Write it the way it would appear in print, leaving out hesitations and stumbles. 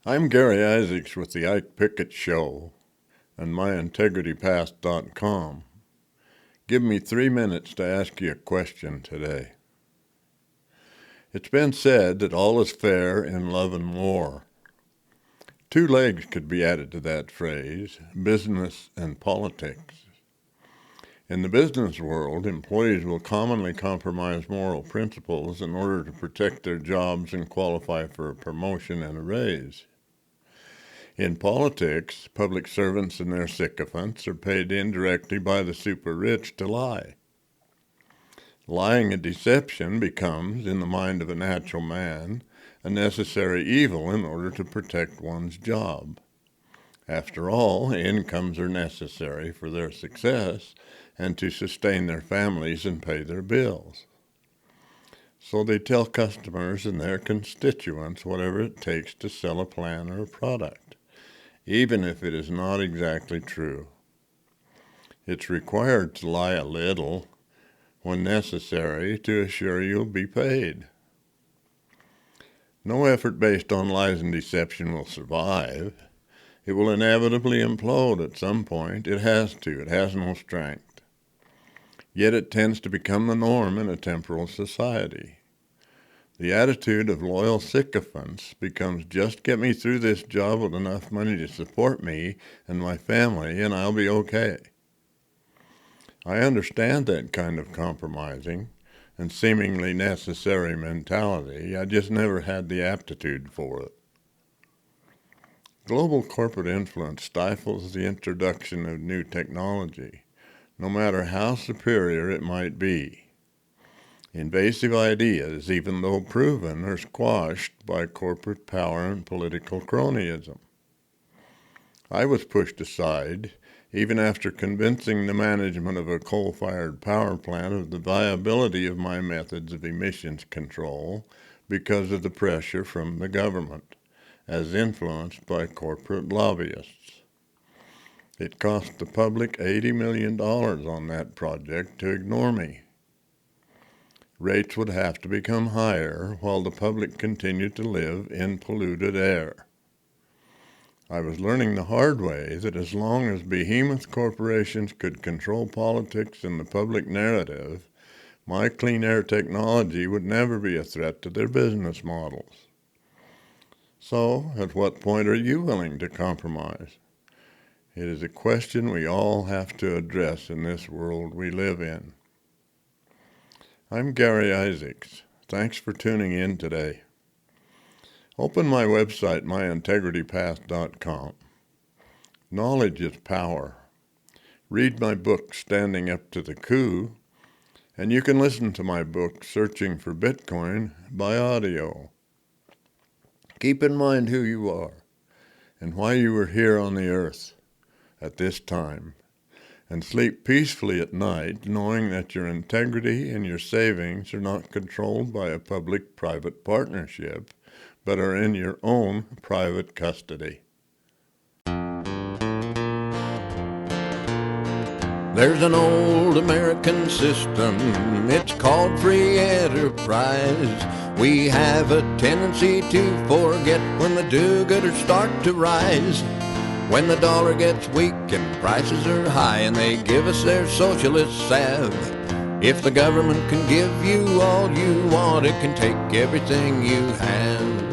I'm Gary Isaacs with the Ike Pickett Show and myintegritypath.com. Give me 3 minutes to ask you a question today. It's been said that all is fair in love and war. 2 legs could be added to that phrase: business and politics. In the business world, employees will commonly compromise moral principles in order to protect their jobs and qualify for a promotion and a raise. In politics, public servants and their sycophants are paid indirectly by the super-rich to lie. Lying and deception becomes, in the mind of a natural man, a necessary evil in order to protect one's job. After all, incomes are necessary for their success and to sustain their families and pay their bills. So they tell customers and their constituents whatever it takes to sell a plan or a product, even if it is not exactly true. It's required to lie a little when necessary to assure you'll be paid. No effort based on lies and deception will survive. It will inevitably implode at some point. It has to. It has no strength. Yet it tends to become the norm in a temporal society. The attitude of loyal sycophants becomes, just get me through this job with enough money to support me and my family, and I'll be okay. I understand that kind of compromising and seemingly necessary mentality. I just never had the aptitude for it. Global corporate influence stifles the introduction of new technology, no matter how superior it might be. Invasive ideas, even though proven, are squashed by corporate power and political cronyism. I was pushed aside, even after convincing the management of a coal-fired power plant of the viability of my methods of emissions control because of the pressure from the government, as influenced by corporate lobbyists. It cost the public $80 million on that project to ignore me. Rates would have to become higher while the public continued to live in polluted air. I was learning the hard way that as long as behemoth corporations could control politics and the public narrative, my clean air technology would never be a threat to their business models. So, at what point are you willing to compromise? It is a question we all have to address in this world we live in. I'm Gary Isaacs. Thanks for tuning in today. Open my website, myintegritypath.com. Knowledge is power. Read my book, Standing Up to the Coup, and you can listen to my book, Searching for Bitcoin, by audio. Keep in mind who you are and why you are here on the earth at this time, and sleep peacefully at night knowing that your integrity and your savings are not controlled by a public-private partnership, but are in your own private custody. There's an old American system, it's called free enterprise. We have a tendency to forget when the do-gooders start to rise. When the dollar gets weak and prices are high and they give us their socialist salve. If the government can give you all you want, it can take everything you have.